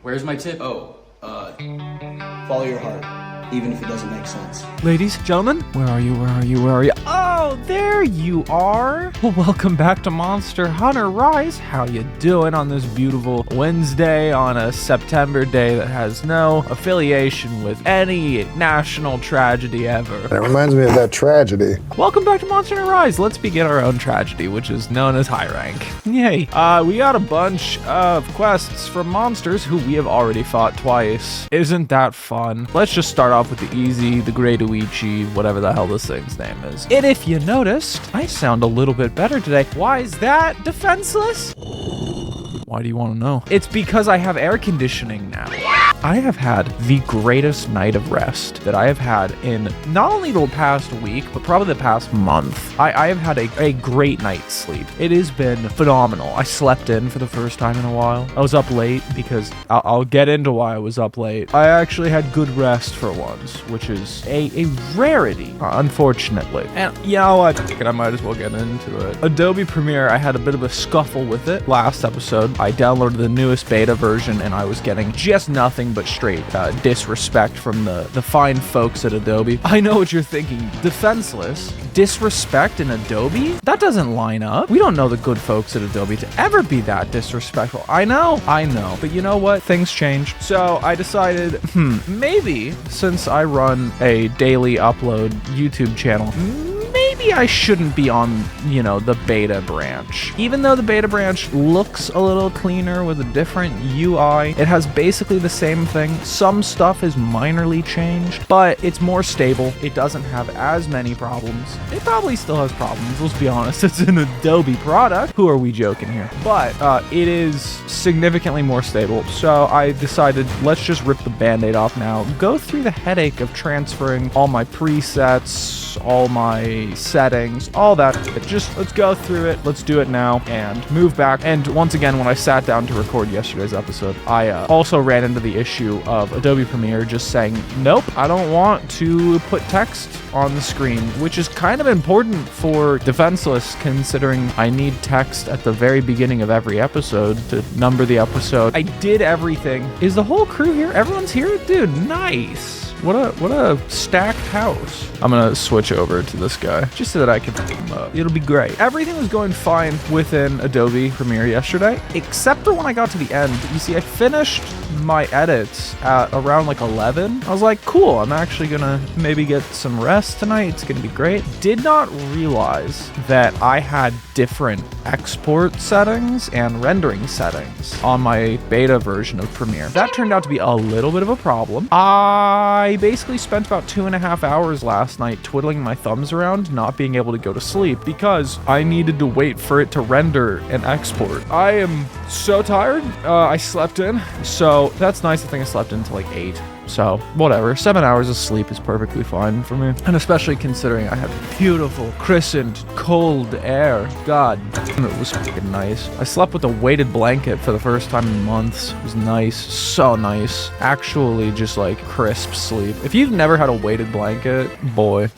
Where's my tip? Oh, follow your heart, even if it doesn't make sense. Ladies, gentlemen, where are you? Oh, there you are. Well, welcome back to Monster Hunter Rise. How you doing on this beautiful Wednesday on a September day that has no affiliation with any national tragedy ever? That reminds me of that tragedy. Welcome back to Monster Hunter Rise. Let's begin our own tragedy, which is known as high rank. Yay. We got a bunch of quests from monsters who we have already fought twice. Isn't that fun? Let's just start off with the easy, the Great Izuchi, whatever the hell this thing's name is. And if you noticed, I sound a little bit better today. Why is that, Defenseless? Why do you want to know? It's because I have air conditioning now. I have had the greatest night of rest that I have had in not only the past week, but probably the past month. I have had a great night's sleep. It has been phenomenal. I slept in for the first time in a while. I was up late because I'll get into why I was up late. I actually had good rest for once, which is a rarity, unfortunately. And you know what? I might as well get into it. Adobe Premiere, I had a bit of a scuffle with it last episode. I downloaded the newest beta version and I was getting just nothing but straight disrespect from the fine folks at Adobe. I know what you're thinking. Defenseless? Disrespect in Adobe? That doesn't line up. We don't know the good folks at Adobe to ever be that disrespectful. I know. But you know what? Things change. So I decided, maybe since I run a daily upload YouTube channel, maybe I shouldn't be on, the beta branch. Even though the beta branch looks a little cleaner with a different UI, it has basically the same thing. Some stuff is minorly changed, but it's more stable. It doesn't have as many problems. It probably still has problems, let's be honest. It's an Adobe product. Who are we joking here? But it is significantly more stable. So I decided, let's just rip the band-aid off now. Go through the headache of transferring all my presets, all my settings, all that. Just let's go through it. Let's do it now and move back. And once again, when I sat down to record yesterday's episode, I also ran into the issue of Adobe Premiere just saying, nope, I don't want to put text on the screen, which is kind of important for Defenseless considering I need text at the very beginning of every episode to number the episode. I did everything. Is the whole crew here? Everyone's here? Dude, nice. What a stacked house. I'm gonna switch over to this guy just so that I can it'll be great. Everything was going fine within Adobe Premiere yesterday, except for when I got to the end. You see, I finished my edits at around like 11. I was like, cool, I'm actually gonna maybe get some rest tonight. It's gonna be great. Did not realize that I had different export settings and rendering settings on my beta version of Premiere. That turned out to be a little bit of a problem. I basically spent about 2.5 hours last night twiddling my thumbs around, not being able to go to sleep because I needed to wait for it to render and export. I am so tired. I slept in, so that's nice. I think I slept in until like 8. So, whatever. 7 hours of sleep is perfectly fine for me. And especially considering I have beautiful, crisp, cold air. God, it was fucking nice. I slept with a weighted blanket for the first time in months. It was nice. So nice. Actually, just like crisp sleep. If you've never had a weighted blanket, boy,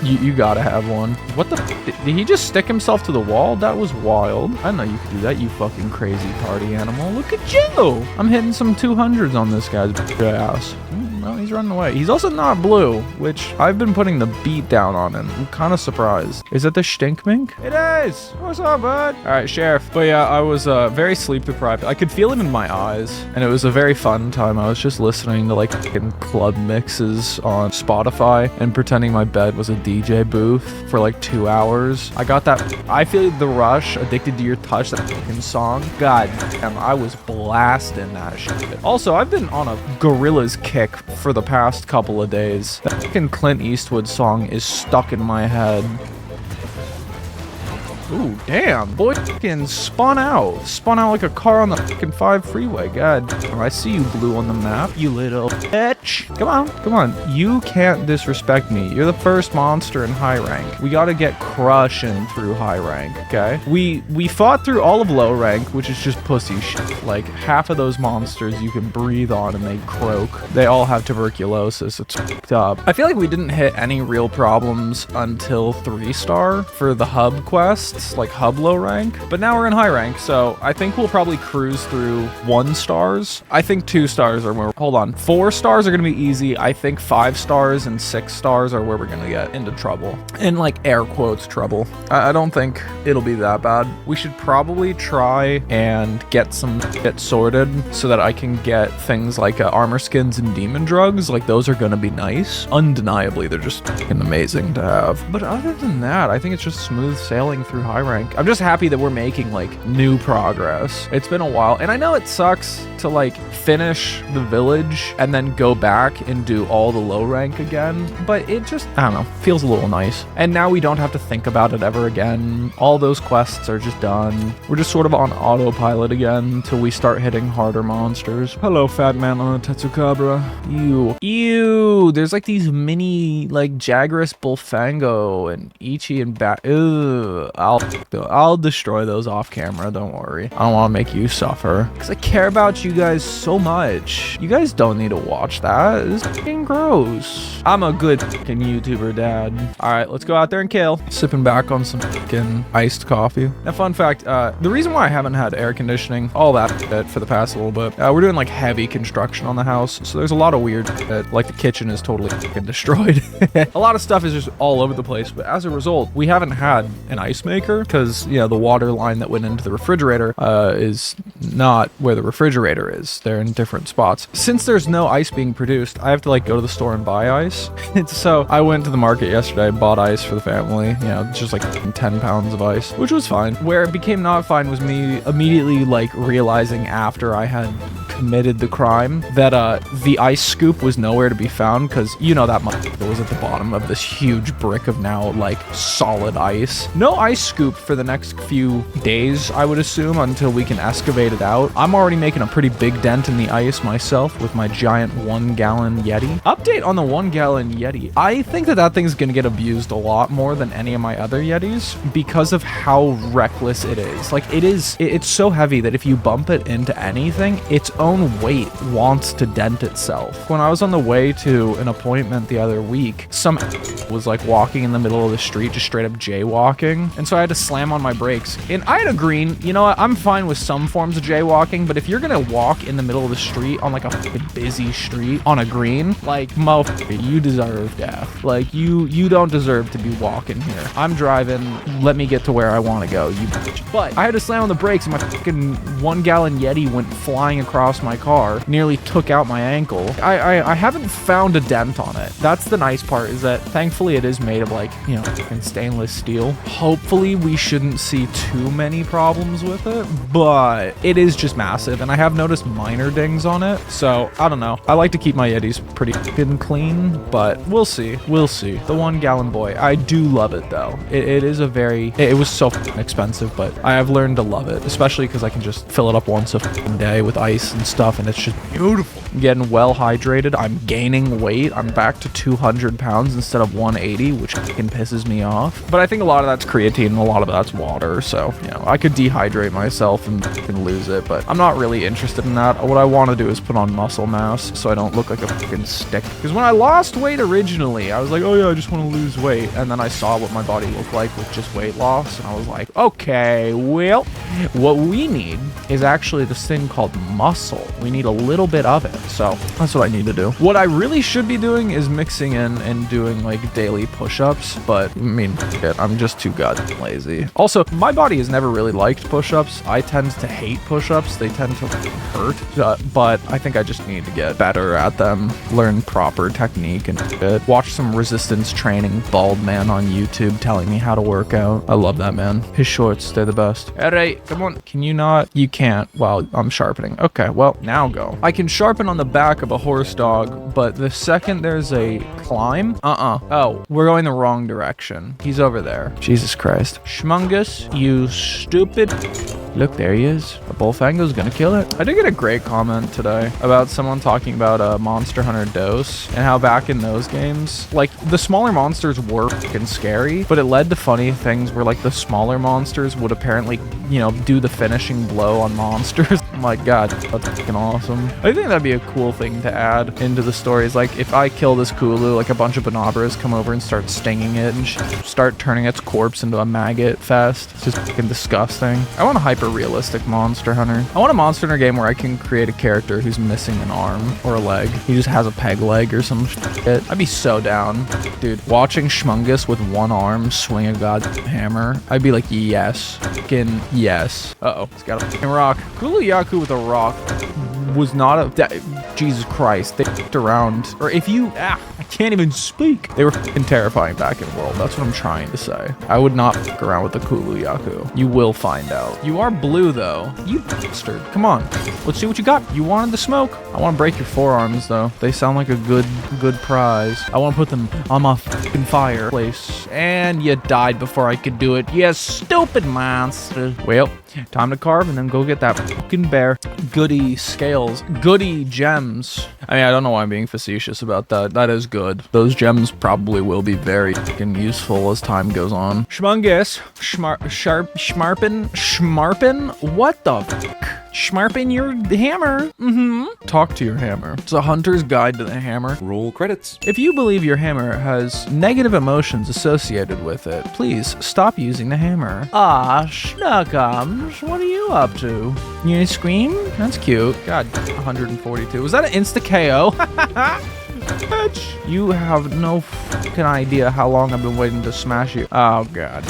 you gotta have one. What the f? Did he just stick himself to the wall? That was wild. I didn't know you could do that, you fucking crazy party animal. Look at you! I'm hitting some 200s on this guy's ass. Well, he's running away. He's also not blue, which I've been putting the beat down on him. I'm kind of surprised. Is it the Stinkmink? It is! What's up, bud? Alright, Sheriff. But yeah, I was very sleep deprived. I could feel it in my eyes, and it was a very fun time. I was just listening to like fucking club mixes on Spotify and pretending my bed was a DJ booth for like 2 hours. I got that I Feel the Rush, Addicted to Your Touch, that fucking song. God damn, I was blasting that shit. Also, I've been on a Gorillaz kick for the past couple of days. That fucking Clint Eastwood song is stuck in my head. Ooh, damn. Boy fucking spun out. Spun out like a car on the fucking 5 freeway. God. Oh, I see you blue on the map, you little bitch. Come on. You can't disrespect me. You're the first monster in high rank. We gotta get crushing through high rank, okay? We fought through all of low rank, which is just pussy shit. Like, half of those monsters you can breathe on and they croak. They all have tuberculosis. It's fucked up. I feel like we didn't hit any real problems until 3-star for the hub quest. quests like hub low rank, but now we're in high rank, so I think we'll probably cruise through 1 stars. I think 2 stars are where, hold on, 4 stars are gonna be easy. I think 5 stars and 6 stars are where we're gonna get into trouble. In like air quotes trouble. I don't think it'll be that bad. We should probably try and get some shit sorted so that I can get things like armor skins and demon drugs. Like those are gonna be nice. Undeniably, they're just fucking amazing to have. But other than that, I think it's just smooth sailing through high rank. I'm just happy that we're making like new progress. It's been a while, and I know it sucks to like finish the village and then go back and do all the low rank again, but it just, I don't know, feels a little nice. And now we don't have to think about it ever again. All those quests are just done. We're just sort of on autopilot again until we start hitting harder monsters. Hello, fat man on a Tetsukabra. Ew, there's like these mini like Jagras Bullfango and Ichi and I'll destroy those off camera, don't worry. I don't want to make you suffer because I care about you guys so much. You guys don't need to watch that. It's fucking gross. I'm a good fucking YouTuber dad. All right, let's go out there and kill. Sipping back on some fucking iced coffee. Now, fun fact, the reason why I haven't had air conditioning, all that shit for the past little bit, we're doing like heavy construction on the house, so there's a lot of weird shit, like the kitchen is totally fucking destroyed. A lot of stuff is just all over the place, but as a result, we haven't had an ice maker because, you know, the water line that went into the refrigerator is not where the refrigerator is. They're in different spots. Since there's no ice being produced, I have to like go to the store and buy ice. So I went to the market yesterday and bought ice for the family, you know, just like 10 pounds of ice, which was fine. Where it became not fine was me immediately like realizing after I had committed the crime that the ice scoop was nowhere to be found, because you know that was at the bottom of this huge brick of now like solid ice. No ice scoop for the next few days, I would assume, until we can excavate it out. I'm already making a pretty big dent in the ice myself with my giant 1-gallon Yeti. Update on the 1-gallon Yeti. I think that thing's gonna get abused a lot more than any of my other Yetis because of how reckless it is. Like it's so heavy that if you bump it into anything, its own weight wants to dent itself. When I was on the way to an appointment the other week, some was like walking in the middle of the street, just straight up jaywalking, and so I had to slam on my brakes. And I had a green, you know what, I'm fine with some forms of jaywalking, but if you're gonna walk in the middle of the street on like a busy street on a green, like motherfucker, you deserve death. Like you don't deserve to be walking here. I'm driving, let me get to where I want to go, you bitch. But I had to slam on the brakes and my fucking 1-gallon Yeti went flying across my car, nearly took out my ankle. I haven't found a dent on it. That's the nice part, is that thankfully it is made of like, you know, fucking stainless steel. Hopefully we shouldn't see too many problems with it, but it is just massive, and I have noticed minor dings on it, so I don't know. I like to keep my Yetis pretty fucking clean, but we'll see. We'll see. The 1-gallon boy, I do love it though. It is a very, it was so expensive, but I have learned to love it, especially because I can just fill it up once a day with ice and stuff, and it's just beautiful. I'm getting well hydrated. I'm gaining weight. I'm back to 200 pounds instead of 180, which fucking pisses me off. But I think a lot of that's creatine and a lot of that's water, so, you know, I could dehydrate myself and lose it, but I'm not really interested in that. What I want to do is put on muscle mass so I don't look like a fucking stick. Because when I lost weight originally, I was like, oh yeah, I just want to lose weight, and then I saw what my body looked like with just weight loss, and I was like, okay, well, what we need is actually this thing called muscle. We need a little bit of it, so that's what I need to do. What I really should be doing is mixing in and doing like daily push-ups, but I mean, shit, I'm just too goddamn lazy. Also, my body has never really liked push-ups. I tend to hate push-ups. They tend to hurt, but I think I just need to get better at them, learn proper technique and shit. Watch some resistance training bald man on YouTube telling me how to work out. I love that man. His shorts, they're the best. All right, come on. Can you not? You can't while I'm sharpening. Okay, well, now go. I can sharpen on the back of a horse dog, but the second there's a climb, oh, we're going the wrong direction. He's over there. Jesus Christ. Schmungus, you stupid. Look, there he is. The Bullfango's gonna kill it. I did get a great comment today about someone talking about Monster Hunter Dose and how back in those games, like, the smaller monsters were fucking scary, but it led to funny things where, like, the smaller monsters would apparently, you know, do the finishing blow on monsters. Oh my god, that's fucking awesome. I think that'd be a cool thing to add into the stories. Like, if I kill this Kulu, like, a bunch of Bonobras come over and start stinging it and start turning its corpse into a maggot fest. It's just fucking disgusting. I want a hyper-realistic Monster Hunter. I want a Monster Hunter game where I can create a character who's missing an arm or a leg. He just has a peg leg or some shit. I'd be so down. Dude, watching Schmungus with one arm swing a goddamn hammer, I'd be like, yes. Fucking yes. Uh-oh, it's got a fucking rock. Kulu Yaku with a rock was not a... Jesus Christ, they f***ed around. Or if you... I can't even speak. They were f***ing terrifying back in World. That's what I'm trying to say. I would not f*** around with the Kulu Yaku. You will find out. You are blue, though. You bastard. Come on. Let's see what you got. You wanted the smoke. I want to break your forearms, though. They sound like a good prize. I want to put them on my f***ing fireplace. And you died before I could do it. You stupid monster. Well, time to carve and then go get that fucking bear. Goody scales. Goody gems. I mean, I don't know why I'm being facetious about that. That is good. Those gems probably will be very fucking useful as time goes on. Schmungus. Schmarpin? What the fuck? Schmarpin your hammer. Talk to your hammer. It's a hunter's guide to the hammer. Roll credits. If you believe your hammer has negative emotions associated with it, please stop using the hammer. Ah, schnuckums, what are you up to? You gonna scream? That's cute. God, 142. Was that an insta-KO? Bitch. You have no fucking idea how long I've been waiting to smash you. Oh, God.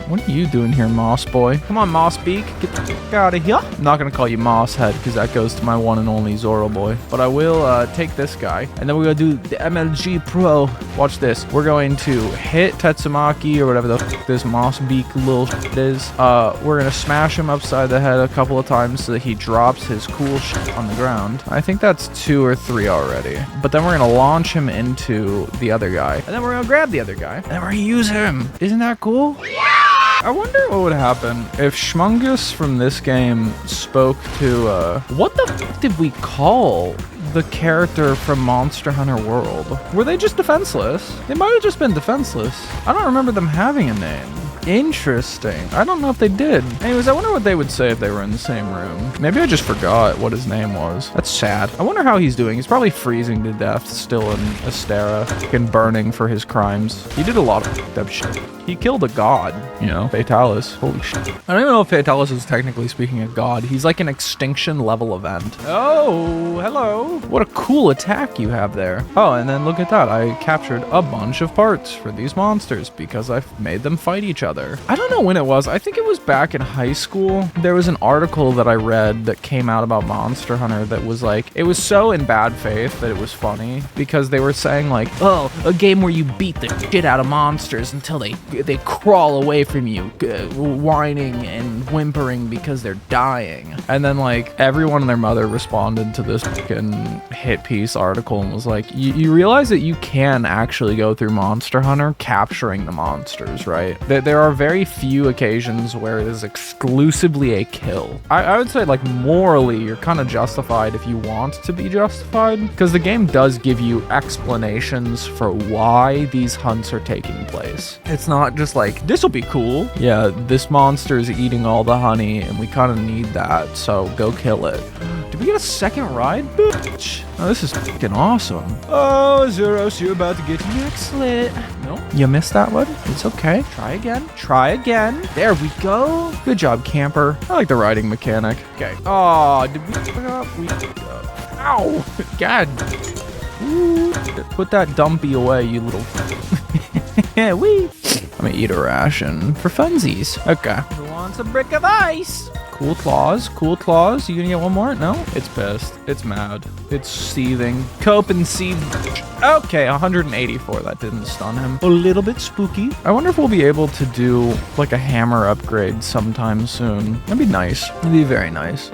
What are you doing here, Moss Boy? Come on, Moss Beak. Get the fuck out of here. I'm not going to call you Moss Head because that goes to my one and only Zoro Boy. But I will take this guy. And then we're going to do the MLG Pro. Watch this. We're going to hit Tetsumaki or whatever the fuck this Moss Beak little shit is. We're going to smash him upside the head a couple of times so that he drops his cool shit on the ground. I think that's 2 or 3 already. But then we're going to launch him into the other guy. And then we're going to grab the other guy. And then we're going to use him. Isn't that cool? Yeah! I wonder what would happen if Schmungus from this game spoke to, what the fuck did we call the character from Monster Hunter World? Were they just Defenseless? They might have just been Defenseless. I don't remember them having a name. Interesting. I don't know if they did. Anyways, I wonder what they would say if they were in the same room. Maybe I just forgot what his name was. That's sad. I wonder how he's doing. He's probably freezing to death still in Astera and burning for his crimes. He did a lot of f***ed up shit. He killed a god, you know, Fatalis. Holy shit. I don't even know if Fatalis is technically speaking a god. He's like an extinction level event. Oh, hello. What a cool attack you have there. Oh, and then look at that. I captured a bunch of parts for these monsters because I've made them fight each other. I don't know when it was. I think it was back in high school. There was an article that I read that came out about Monster Hunter that was like, it was so in bad faith that it was funny because they were saying like, oh, a game where you beat the shit out of monsters until they crawl away from you, whining and whimpering because they're dying. And then like everyone and their mother responded to this fucking hit piece article and was like, you realize that you can actually go through Monster Hunter capturing the monsters, right? There are very few occasions where it is exclusively a kill. I would say like morally you're kind of justified if you want to be justified because the game does give you explanations for why these hunts are taking place. It's not just like, this will be cool. Yeah, this monster is eating all the honey and we kind of need that, so go kill it. Did we get a second ride, bitch? Oh, this is fucking awesome. Oh, Arzuros, you're about to get neck slit. No, you missed that one. It's okay. Try again. Try again. There we go. Good job, camper. I like the riding mechanic. Okay. Oh, did we fuck up? We fucked up. Ow. God. Ooh. Put that dumpy away, you little... Yeah, wee. I'm gonna eat a ration for funsies. Okay. Who wants a brick of ice? Cool claws, cool claws. You gonna get one more? No? It's pissed. It's mad. It's seething. Cope and seethe. Okay, 184. That didn't stun him. A little bit spooky. I wonder if we'll be able to do like a hammer upgrade sometime soon. That'd be nice. That'd be very nice.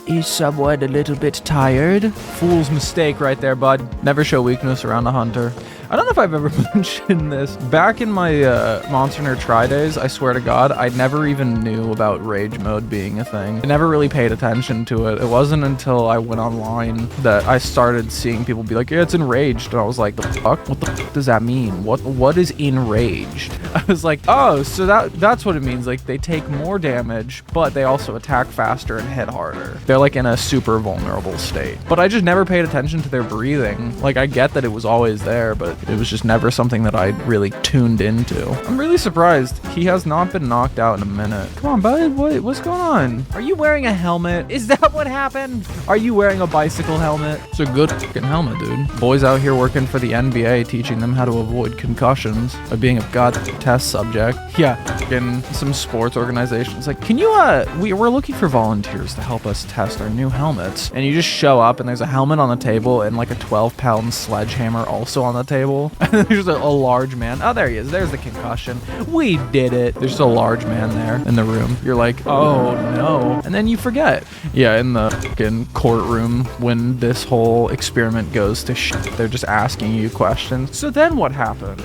Is someone a little bit tired? Fool's mistake right there, bud. Never show weakness around a hunter. I I don't know if I've ever mentioned this. Back in my Monster Hunter Tri days, I swear to God, I never even knew about rage mode being a thing. I never really paid attention to it. It wasn't until I went online that I started seeing people be like, yeah, it's enraged. And I was like, the fuck? What the fuck does that mean? What is enraged? I was like, oh, so that's what it means. Like, they take more damage, but they also attack faster and hit harder. They're like in a super vulnerable state. But I just never paid attention to their breathing. Like, I get that it was always there, but it was just never something that I really tuned into. I'm really surprised he has not been knocked out in a minute. Come on, bud. What's going on? Are you wearing a helmet? Is that what happened? Are you wearing a bicycle helmet? It's a good fucking helmet, dude. Boys out here working for the NBA, teaching them how to avoid concussions by being a god test subject. Yeah, in some sports organizations. Like, can you, we're looking for volunteers to help us test our new helmets. And you just show up and there's a helmet on the table and like a 12-pound sledgehammer also on the table. And there's a large man. Oh, there he is. There's the concussion. We did it. There's just a large man there in the room. You're like, oh no. And then you forget. Yeah, in the fucking courtroom when this whole experiment goes to shit, they're just asking you questions. So then what happened?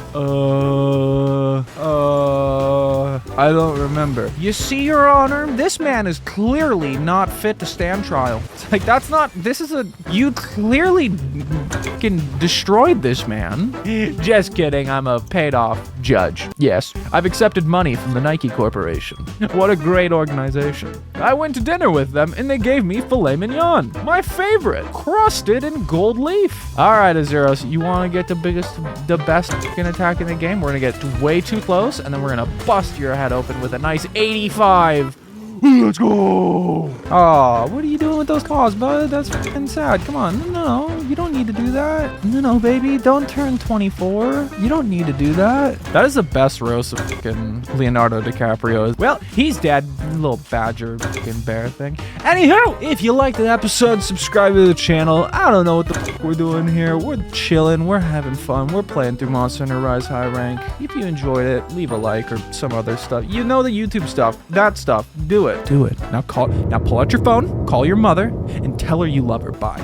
I don't remember. You see, Your Honor, this man is clearly not fit to stand trial. It's like, that's not, you clearly fucking destroyed this man. Just kidding, I'm a paid off judge. Yes, I've accepted money from the Nike Corporation. What a great organization. I went to dinner with them and they gave me filet mignon, my favorite, crusted in gold leaf. All right, Arzuros, you want to get the best fucking attack in the game? We're gonna get way too close and then we're gonna bust your head open with a nice 85. Let's go! Aw, what are you doing with those claws, bud? That's fucking sad. Come on. No, you don't need to do that. No, baby. Don't turn 24. You don't need to do that. That is the best roast of fucking Leonardo DiCaprio. Well, he's dead. Little badger fucking bear thing. Anywho, if you liked the episode, subscribe to the channel. I don't know what the fuck we're doing here. We're chilling. We're having fun. We're playing through Monster Hunter Rise High Rank. If you enjoyed it, leave a like or some other stuff. You know the YouTube stuff. That stuff. Do it. Now pull out your phone, call your mother, and tell her you love her. Bye.